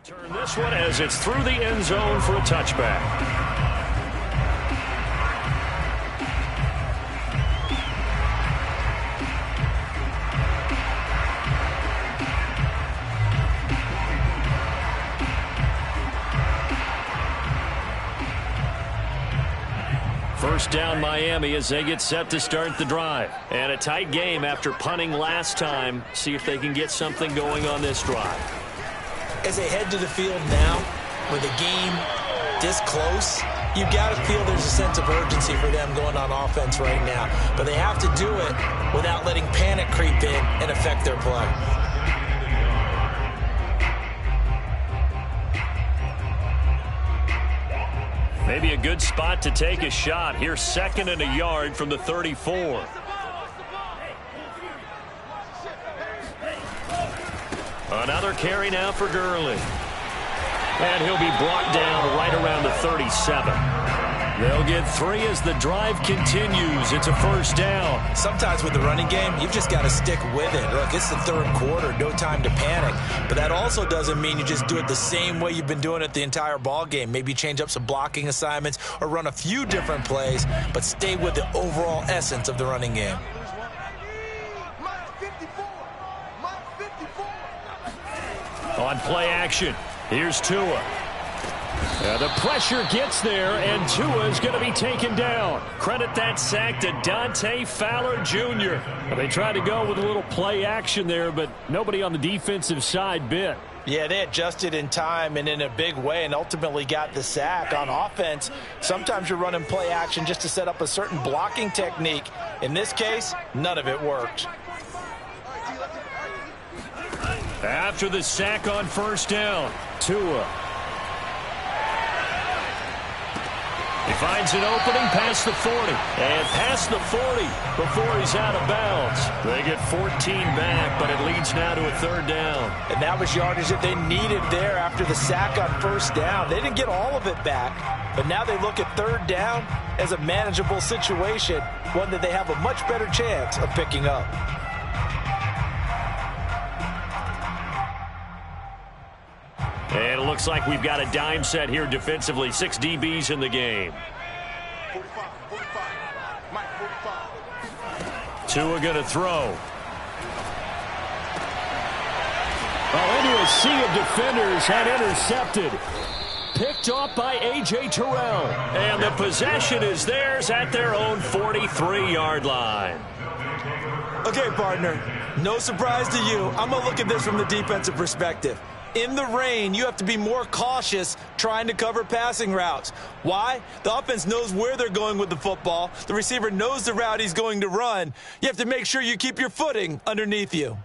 Turn this one as it's through the end zone for a touchback. First down Miami as they get set to start the drive. And a tight game after punting last time. See if they can get something going on this drive. As they head to the field now, with the game this close, you've got to feel there's a sense of urgency for them going on offense right now. But they have to do it without letting panic creep in and affect their play. Maybe a good spot to take a shot. Here's 2nd and a yard from the 34. Another carry now for Gurley. And he'll be brought down right around the 37. They'll get 3 as the drive continues. It's a first down. Sometimes with the running game, you've just got to stick with it. Look, it's the third quarter, no time to panic. But that also doesn't mean you just do it the same way you've been doing it the entire ball game. Maybe change up some blocking assignments or run a few different plays, but stay with the overall essence of the running game. On play action, here's Tua. The pressure gets there, and Tua is going to be taken down. Credit that sack to Dante Fowler Jr. They tried to go with a little play action there, but nobody on the defensive side bit. Yeah, they adjusted in time and in a big way and ultimately got the sack. On offense, sometimes you're running play action just to set up a certain blocking technique. In this case, none of it worked. After the sack on first down, Tua. He finds an opening past the 40. And past the 40 before he's out of bounds. They get 14 back, but it leads now to a third down. And that was yardage that they needed there after the sack on first down. They didn't get all of it back, but now they look at third down as a manageable situation, one that they have a much better chance of picking up. And it looks like we've got a dime set here defensively. 6 DBs in the game. 45. Mike, 45. Tua going to throw. Into a sea of defenders and intercepted. Picked off by A.J. Terrell. And the possession is theirs at their own 43-yard line. Okay, partner, no surprise to you. I'm going to look at this from the defensive perspective. In the rain, you have to be more cautious trying to cover passing routes. Why? The offense knows where they're going with the football. The receiver knows the route he's going to run. You have to make sure you keep your footing underneath you.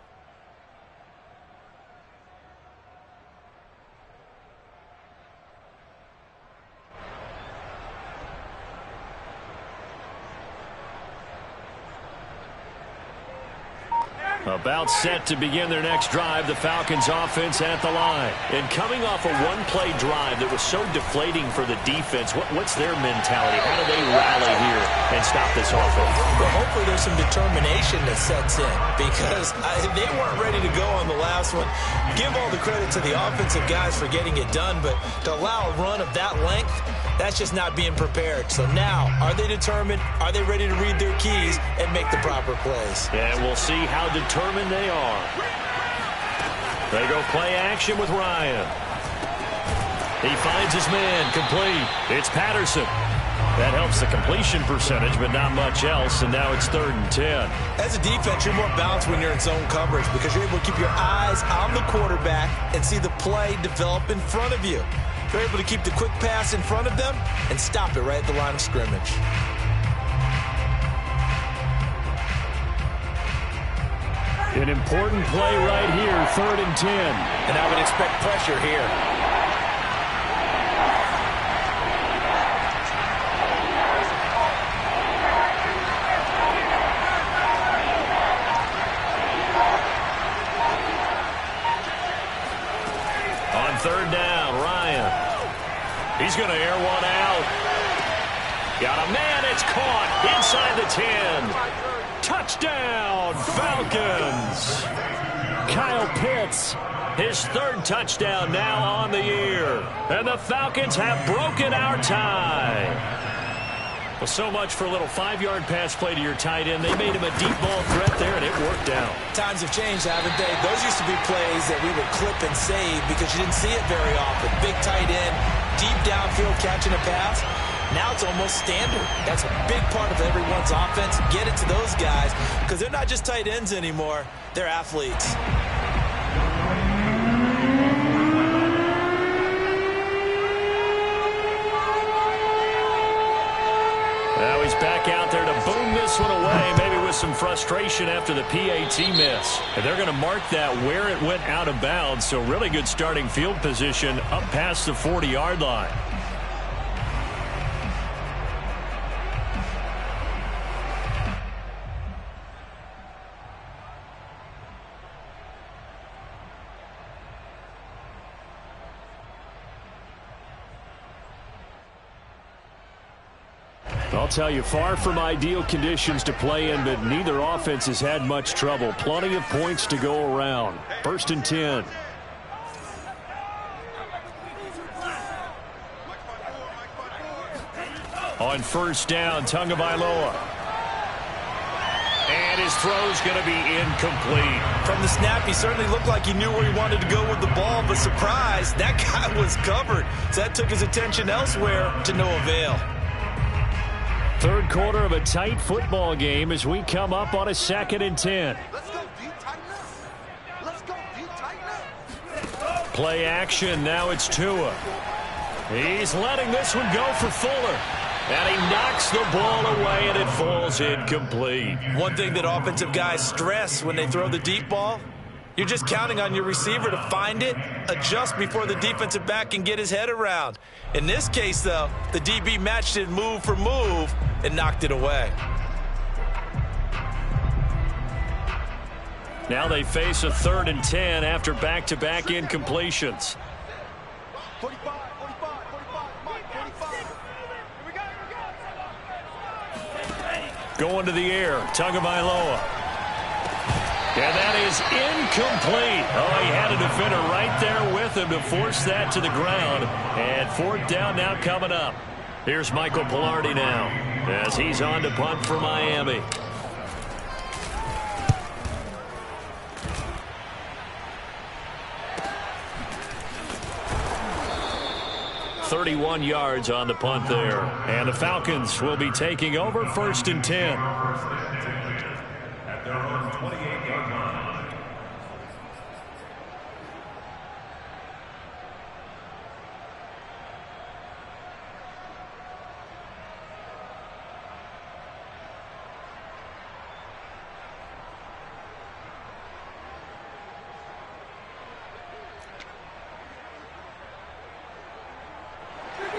About set to begin their next drive, the Falcons offense at the line. And coming off a one-play drive that was so deflating for the defense, what's their mentality? How do they rally here and stop this offense? Well, hopefully there's some determination that sets in because they weren't ready to go on the last one. Give all the credit to the offensive guys for getting it done, but to allow a run of that length, that's just not being prepared. So now, are they determined? Are they ready to read their keys and make the proper plays? And we'll see how determined they are. They go play action with Ryan. He finds his man, complete. It's Patterson. That helps the completion percentage, but not much else, and now it's 3rd and 10. As a defense, you're more balanced when you're in zone coverage because you're able to keep your eyes on the quarterback and see the play develop in front of you. They're able to keep the quick pass in front of them and stop it right at the line of scrimmage. An important play right here, 3rd and 10. And I would expect pressure here. On 3rd down, Ryan. He's going to air one out. Got a man, it's caught inside the 10. Touchdown, Falcons. Kyle Pitts His third touchdown now on the year. And the Falcons have broken our tie. Well, so much for a little 5-yard pass play to your tight end. They made him a deep ball threat there, and it worked out. Times have changed, haven't they? Those used to be plays that we would clip and save because you didn't see it very often. Big tight end, deep downfield catching a pass. Now it's almost standard. That's a big part of everyone's offense. Get it to those guys because they're not just tight ends anymore. They're athletes. Now he's back out there to boom this one away, maybe with some frustration after the PAT miss. And they're going to mark that where it went out of bounds, so really good starting field position up past the 40-yard line. I'll tell you, far from ideal conditions to play in, but neither offense has had much trouble. Plenty of points to go around. 1st and 10. On 1st down, Tagovailoa. And his throw's going to be incomplete. From the snap, he certainly looked like he knew where he wanted to go with the ball, but surprise, that guy was covered. So that took his attention elsewhere to no avail. Third quarter of a tight football game as we come up on a 2nd and 10. Let's go, D, tighten up. Let's go, D, tighten up. Play action. Now it's Tua. He's letting this one go for Fuller. And he knocks the ball away, and it falls incomplete. One thing that offensive guys stress when they throw the deep ball, you're just counting on your receiver to find it, adjust before the defensive back can get his head around. In this case, though, the DB matched it move for move and knocked it away. Now they face a 3rd and 10 after back-to-back incompletions. 45, 45, 45, Mike, 45. Going to the air, Tagovailoa. And that is incomplete. Oh, he had a defender right there with him to force that to the ground. And 4th down now coming up. Here's Michael Palardy now as he's on to punt for Miami. .31 yards on the punt there. And the Falcons will be taking over 1st and 10.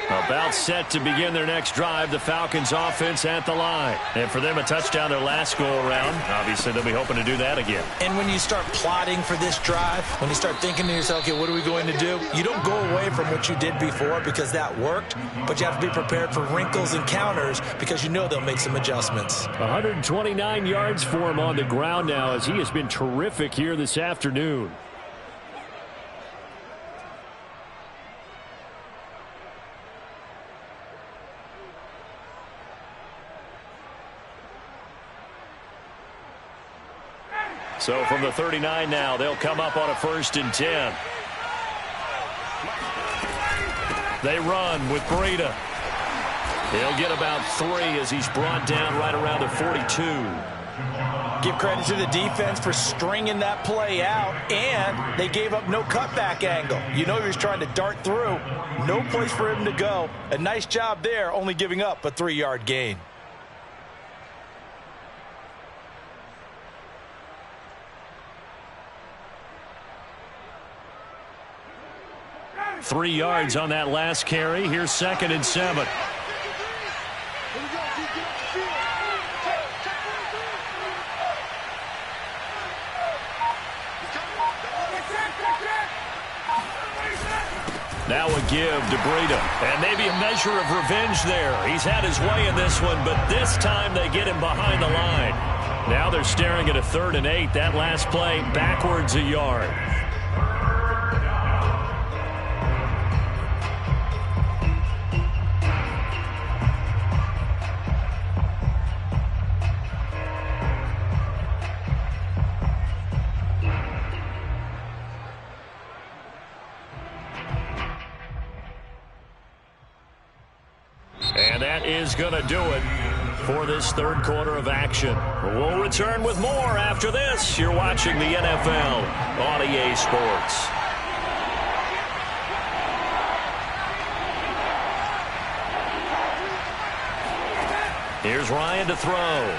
About set to begin their next drive. The Falcons offense at the line. And for them, a touchdown their last go-around. Obviously, they'll be hoping to do that again. And when you start plotting for this drive, when you start thinking to yourself, okay, what are we going to do? You don't go away from what you did before because that worked, but you have to be prepared for wrinkles and counters because you know they'll make some adjustments. 129 yards for him on the ground now as he has been terrific here this afternoon. So from the 39 now, they'll come up on a 1st and 10. They run with Breida. He'll get about 3 as he's brought down right around the 42. Give credit to the defense for stringing that play out, and they gave up no cutback angle. You know he was trying to dart through. No place for him to go. A nice job there, only giving up a 3-yard gain. 3 yards on that last carry. Here's 2nd and 7. Now a give to Breida. And maybe a measure of revenge there. He's had his way in this one, but this time they get him behind the line. Now they're staring at a 3rd and 8. That last play backwards a yard. And that is going to do it for this third quarter of action. We'll return with more after this. You're watching the NFL on EA Sports. Here's Ryan to throw.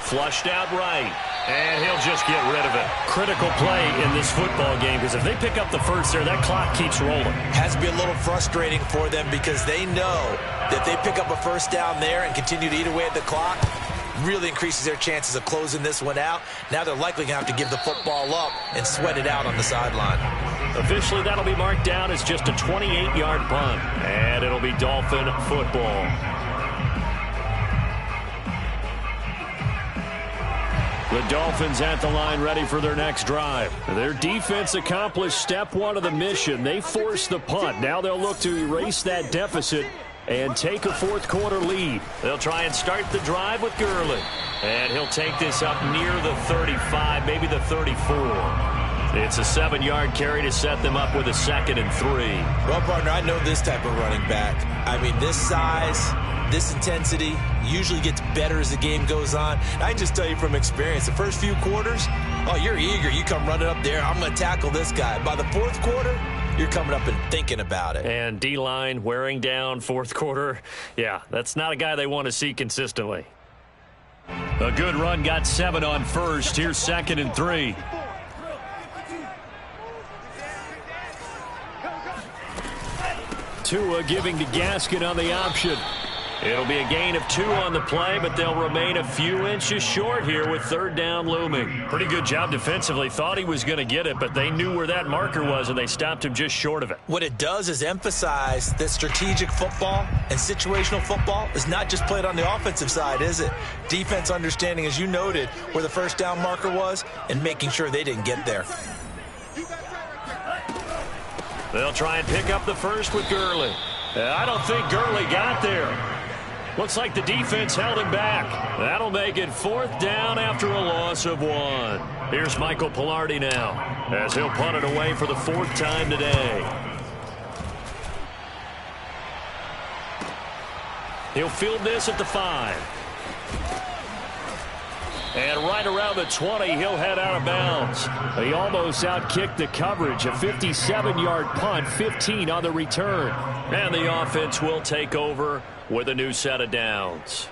Flushed out right. And he'll just get rid of it. Critical play in this football game, because if they pick up the first there, that clock keeps rolling. Has to be a little frustrating for them because they know that if they pick up a first down there and continue to eat away at the clock, really increases their chances of closing this one out. Now they're likely going to have to give the football up and sweat it out on the sideline. Officially, that'll be marked down as just a 28-yard punt. And it'll be Dolphin football. The Dolphins at the line ready for their next drive. Their defense accomplished step one of the mission. They forced the punt. Now they'll look to erase that deficit and take a fourth quarter lead. They'll try and start the drive with Gurley. And he'll take this up near the 35, maybe the 34. It's a 7-yard carry to set them up with a 2nd and 3. Well, partner, I know this type of running back. I mean, this size, this intensity usually gets better as the game goes on. I can just tell you from experience, the first few quarters, oh, you're eager. You come running up there. I'm going to tackle this guy. By the fourth quarter, you're coming up and thinking about it. And D-line wearing down fourth quarter. Yeah, that's not a guy they want to see consistently. A good run got 7 on first. Here's 2nd and 3. Tua giving to Gaskin on the option. It'll be a gain of 2 on the play, but they'll remain a few inches short here with 3rd down looming. Pretty good job defensively. Thought he was going to get it, but they knew where that marker was, and they stopped him just short of it. What it does is emphasize that strategic football and situational football is not just played on the offensive side, is it? Defense understanding, as you noted, where the first down marker was and making sure they didn't get there. They'll try and pick up the first with Gurley. I don't think Gurley got there. Looks like the defense held him back. That'll make it 4th down after a loss of 1. Here's Michael Palardy now as he'll punt it away for the 4th time today. He'll field this at the 5. And right around the 20, he'll head out of bounds. He almost outkicked the coverage. A 57-yard punt, 15 on the return. And the offense will take over with a new set of downs.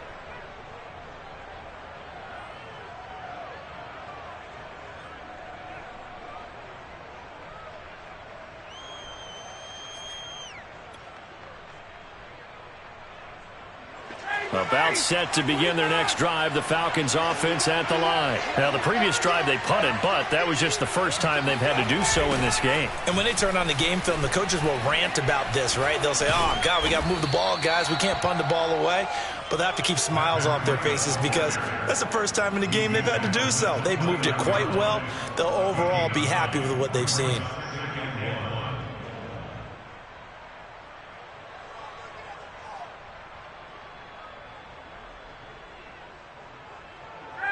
About set to begin their next drive, the Falcons offense at the line. Now, the previous drive they punted, but that was just the first time they've had to do so in this game. And when they turn on the game film, the coaches will rant about this, right? They'll say, oh, God, we got to move the ball, guys. We can't punt the ball away. But they have to keep smiles off their faces because that's the first time in the game they've had to do so. They've moved it quite well. They'll overall be happy with what they've seen.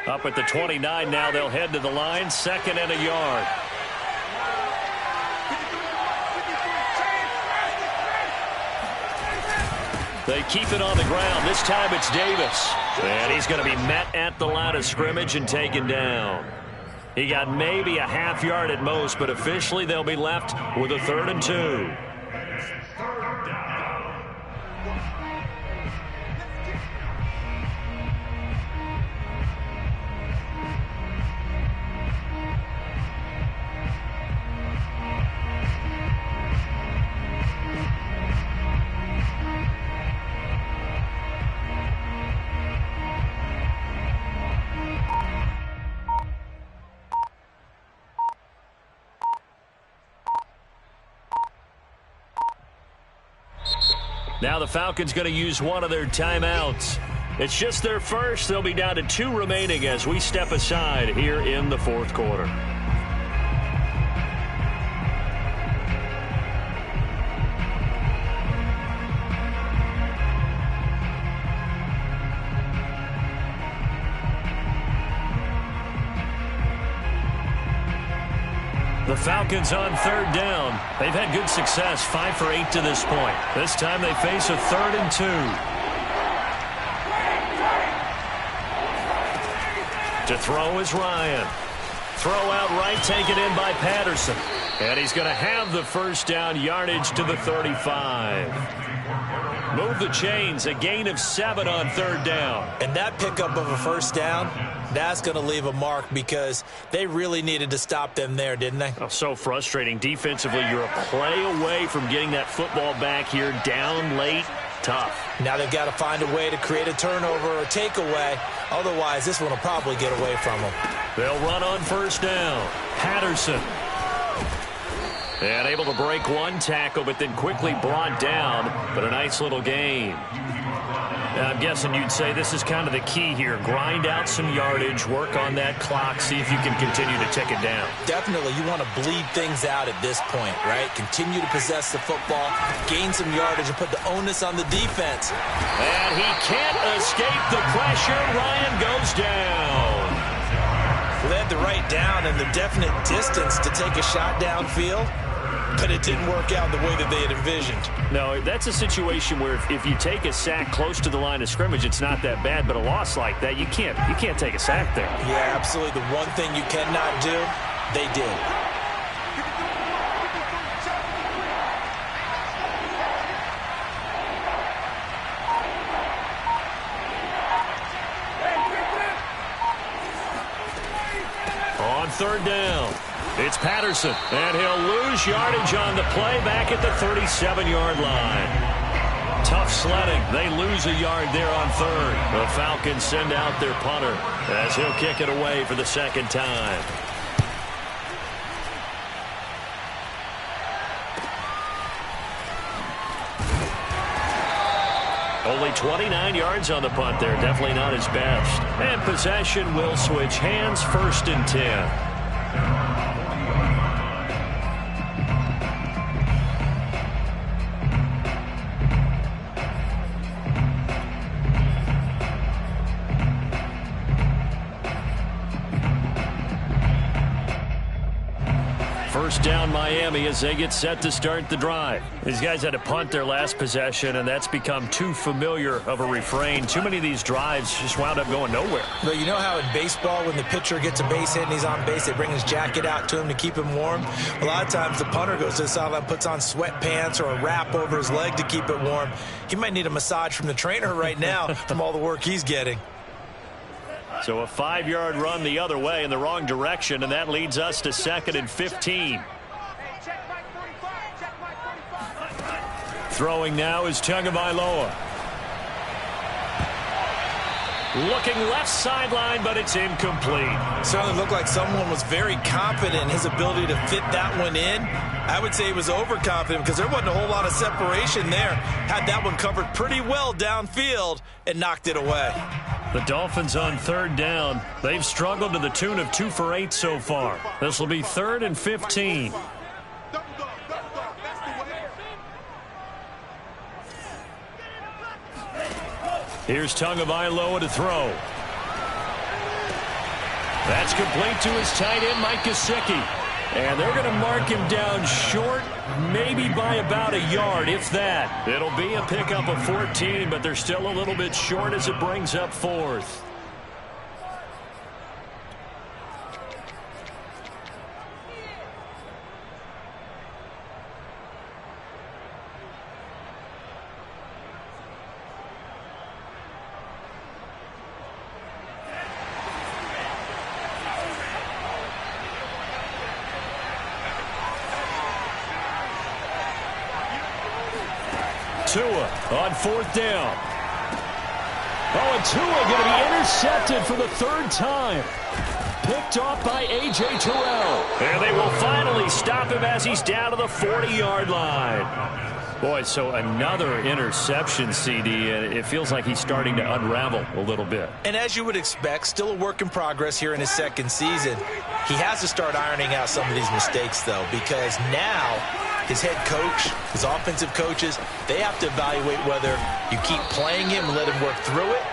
Up at the 29 now, they'll head to the line, 2nd and a yard. They keep it on the ground. This time it's Davis. And he's going to be met at the line of scrimmage and taken down. He got maybe a half yard at most, but officially they'll be left with a 3rd and 2. Now the Falcons going to use one of their timeouts. It's just their first. They'll be down to 2 remaining as we step aside here in the 4th quarter. The Falcons on third down. They've had good success, 5 for 8 to this point. This time they face a 3rd and 2. To throw is Ryan. Throw out right, taken in by Patterson. And he's going to have the first down, yardage to the 35. Move the chains, a gain of 7 on third down. And that pickup of a first down, that's going to leave a mark because they really needed to stop them there, didn't they? Oh, so frustrating. Defensively, you're a play away from getting that football back here, down late. Tough. Now they've got to find a way to create a turnover or takeaway. Otherwise, this one will probably get away from them. They'll run on first down. Patterson. And able to break one tackle, but then quickly brought down. But a nice little gain. Now, I'm guessing you'd say this is kind of the key here. Grind out some yardage, work on that clock, see if you can continue to tick it down. Definitely. You want to bleed things out at this point, right? Continue to possess the football, gain some yardage, and put the onus on the defense. And he can't escape the pressure. Ryan goes down. They had the right down and the definite distance to take a shot downfield, but it didn't work out the way that they had envisioned. No, that's a situation where if you take a sack close to the line of scrimmage, it's not that bad, but a loss like that, you can't take a sack there. Yeah, absolutely. The one thing you cannot do, they did. On third down, it's Patterson, and he'll lose yardage on the play back at the 37-yard line. Tough sledding. They lose a yard there on third. The Falcons send out their punter as he'll kick it away for the second time. Only 29 yards on the punt there. Definitely not his best. And possession will switch hands, 1st and 10. First down Miami as they get set to start the drive. These guys had to punt their last possession, and that's become too familiar of a refrain. Too many of these drives just wound up going nowhere. But you know how in baseball when the pitcher gets a base hit and he's on base, they bring his jacket out to him to keep him warm? A lot of times the punter goes to the sideline, puts on sweatpants or a wrap over his leg to keep it warm. He might need a massage from the trainer right now from all the work he's getting. So a 5-yard run the other way in the wrong direction, and that leads us to 2nd and 15. Throwing now is Tagovailoa. Looking left sideline, but it's incomplete. Certainly looked like someone was very confident in his ability to fit that one in. I would say he was overconfident because there wasn't a whole lot of separation there. Had that one covered pretty well downfield and knocked it away. The Dolphins on third down. They've struggled to the tune of 2 for 8 so far. This will be 3rd and 15. Here's Tagovailoa to throw. That's complete to his tight end, Mike Gesicki. And they're going to mark him down short, maybe by about a yard, if that. It'll be a pickup of 14, but they're still a little bit short as it brings up 4th. Tua on 4th down. Oh, and Tua going to be intercepted for the 3rd time. Picked off by A.J. Terrell. And they will finally stop him as he's down to the 40-yard line. Boy, so another interception, CD, and it feels like he's starting to unravel a little bit. And as you would expect, still a work in progress here in his 2nd season. He has to start ironing out some of these mistakes, though, because now his head coach, his offensive coaches, they have to evaluate whether you keep playing him and let him work through it,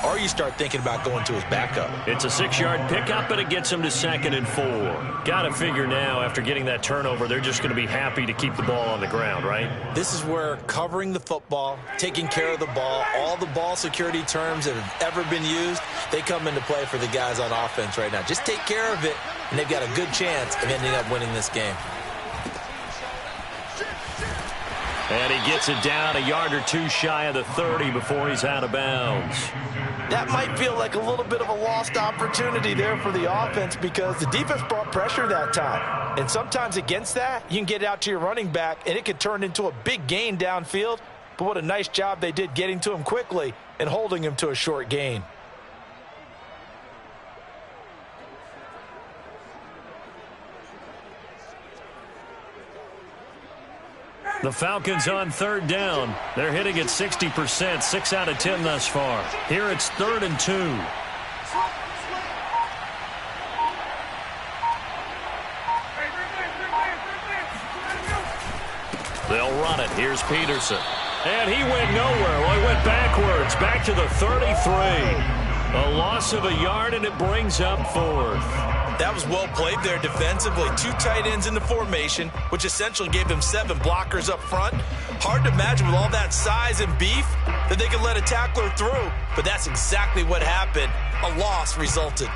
or you start thinking about going to his backup. It's a 6-yard pickup, and it gets him to 2nd and 4. Got to figure now, after getting that turnover, they're just going to be happy to keep the ball on the ground, right? This is where covering the football, taking care of the ball, all the ball security terms that have ever been used, they come into play for the guys on offense right now. Just take care of it, and they've got a good chance of ending up winning this game. And he gets it down a yard or two shy of the 30 before he's out of bounds. That might feel like a little bit of a lost opportunity there for the offense because the defense brought pressure that time. And sometimes against that, you can get out to your running back, and it could turn into a big gain downfield. But what a nice job they did getting to him quickly and holding him to a short gain. The Falcons on 3rd down. They're hitting at 60%, 6 out of 10 thus far. Here it's 3rd and 2. They'll run it. Here's Peterson. And he went nowhere. Well, he went backwards, back to the 33. A loss of a yard, and it brings up 4th. That was well played there defensively. 2 tight ends in the formation, which essentially gave them 7 blockers up front. Hard to imagine with all that size and beef that they could let a tackler through, but that's exactly what happened. A loss resulted.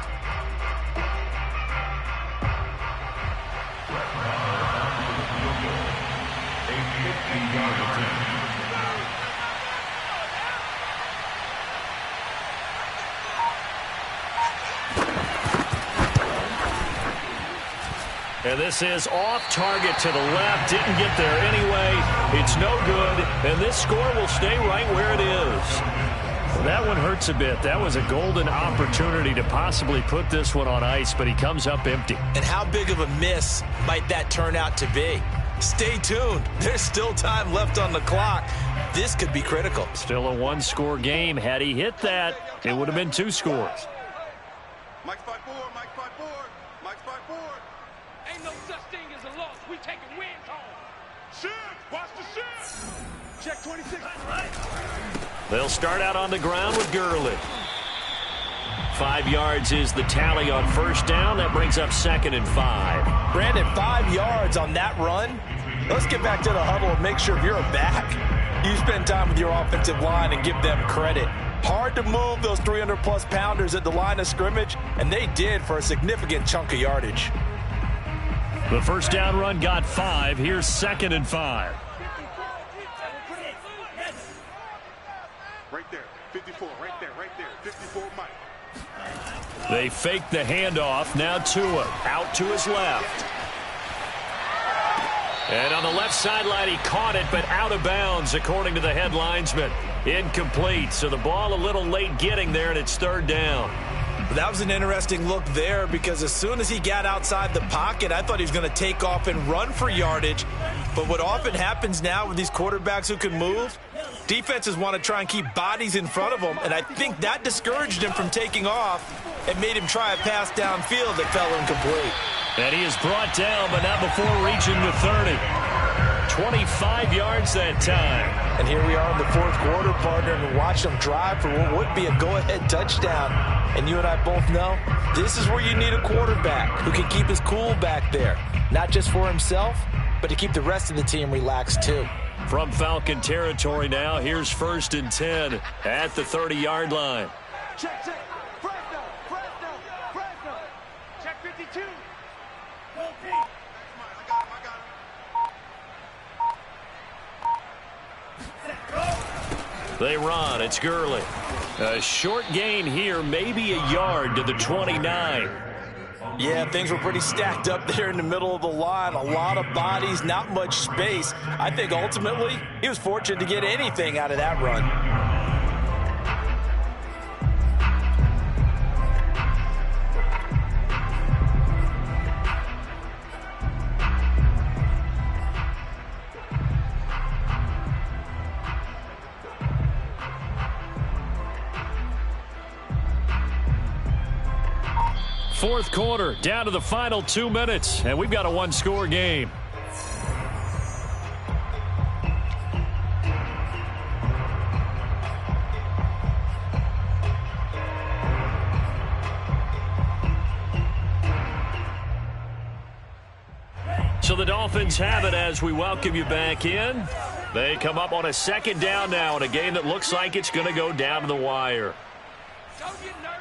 And this is off target to the left. Didn't get there anyway. It's no good. And this score will stay right where it is. That one hurts a bit. That was a golden opportunity to possibly put this one on ice, but he comes up empty. And how big of a miss might that turn out to be? Stay tuned. There's still time left on the clock. This could be critical. Still a 1-score game. Had he hit that, it would have been 2 scores. Mike's 5-4, Mike's 5-4, Mike's 5-4. Ain't no such thing as a loss. We taking wins home. Shift! Watch the shift! Check 26. They'll start out on the ground with Gurley. 5 yards is the tally on 1st down. That brings up 2nd and 5. Brandon, 5 yards on that run. Let's get back to the huddle and make sure if you're a back, you spend time with your offensive line and give them credit. Hard to move those 300-plus pounders at the line of scrimmage, and they did for a significant chunk of yardage. The 1st down run got 5. Here's 2nd and 5. Right there, 54, right there, 54, Mike. They fake the handoff. Now Tua out to his left. And on the left sideline, he caught it, but out of bounds, according to the head linesman. Incomplete, so the ball a little late getting there, and it's 3rd down. That was an interesting look there because as soon as he got outside the pocket, I thought he was going to take off and run for yardage. But what often happens now with these quarterbacks who can move, defenses want to try and keep bodies in front of them, and I think that discouraged him from taking off and made him try a pass downfield that fell incomplete. And he is brought down, but not before reaching the 30. 25 yards that time. And here we are in the 4th quarter, partner, and watch them drive for what would be a go-ahead touchdown. And you and I both know this is where you need a quarterback who can keep his cool back there, not just for himself, but to keep the rest of the team relaxed too. From Falcon territory now, here's 1st and 10 at the 30-yard line. Check. Fresno. Check 52. They run. It's Gurley. A short gain here, maybe a yard to the 29. Yeah, things were pretty stacked up there in the middle of the line. A lot of bodies, not much space. I think ultimately he was fortunate to get anything out of that run. Fourth quarter, down to the final 2 minutes, and we've got a 1-score game. the Dolphins have it as we welcome you back in. They come up on a second down now in a game that looks like it's going to go down to the wire. Don't get nervous.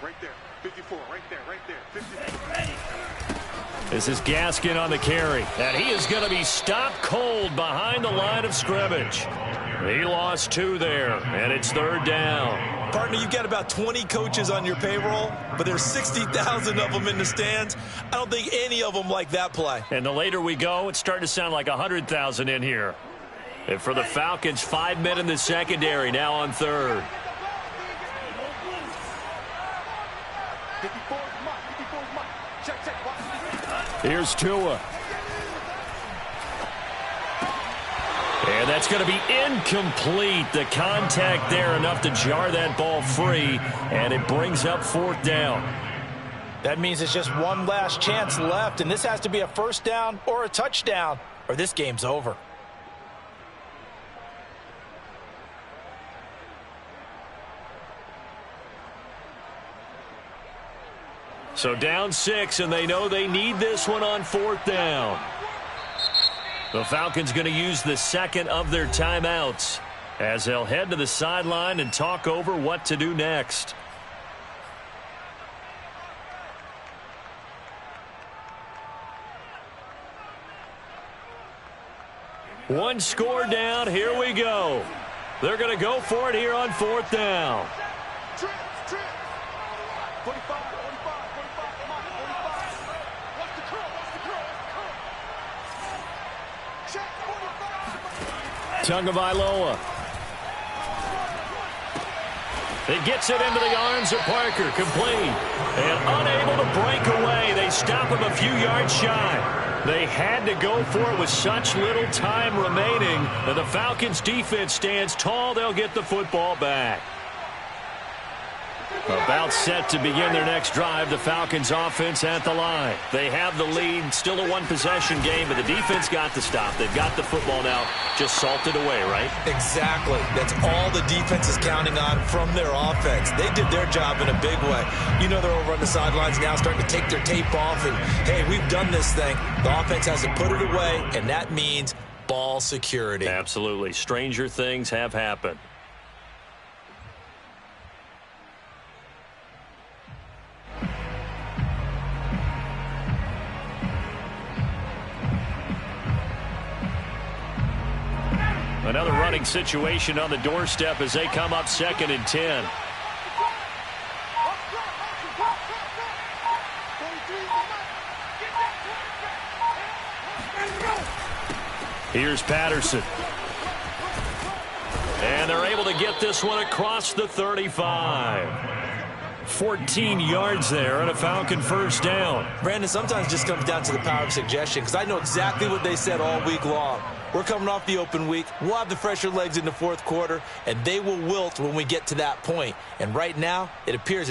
Right there. 54. Right there. 54. This is Gaskin on the carry. And he is going to be stopped cold behind the line of scrimmage. He lost 2 there, and it's 3rd down. Partner, you've got about 20 coaches on your payroll, but there's 60,000 of them in the stands. I don't think any of them like that play. And the later we go, it's starting to sound like 100,000 in here. And for the Falcons, 5 men in the secondary now on 3rd. 54 is mine. 54 is mine. Check. Watch. Here's Tua. And that's going to be incomplete. The contact there enough to jar that ball free, and it brings up 4th down. That means it's just one last chance left, and this has to be a first down or a touchdown, or this game's over. So down 6, and they know they need this one on 4th down. The Falcons going to use the second of their timeouts as they'll head to the sideline and talk over what to do next. One score down. Here we go. They're going to go for it here on 4th down. Trip. 45. Come on. 45. Watch the curl. Check. 45. Tagovailoa. It gets it into the arms of Parker. Complete. And unable to break away. They stop him a few yards shy. They had to go for it with such little time remaining. And the Falcons defense stands tall. They'll get the football back. About set to begin their next drive, the Falcons offense at the line. They have the lead, still a one-possession game, but the defense got the stop. They've got the football now, just salted away, right? Exactly. That's all the defense is counting on from their offense. They did their job in a big way. You know they're over on the sidelines now starting to take their tape off, and, hey, we've done this thing. The offense has to put it away, and that means ball security. Absolutely. Stranger things have happened. Another running situation on the doorstep as they come up 2nd and 10. Here's Patterson. And they're able to get this one across the 35. 14 yards there and a Falcon first down. Brandon, sometimes it just comes down to the power of suggestion, because I know exactly what they said all week long. We're coming off the open week. We'll have the fresher legs in the 4th quarter, and they will wilt when we get to that point. And right now, it appears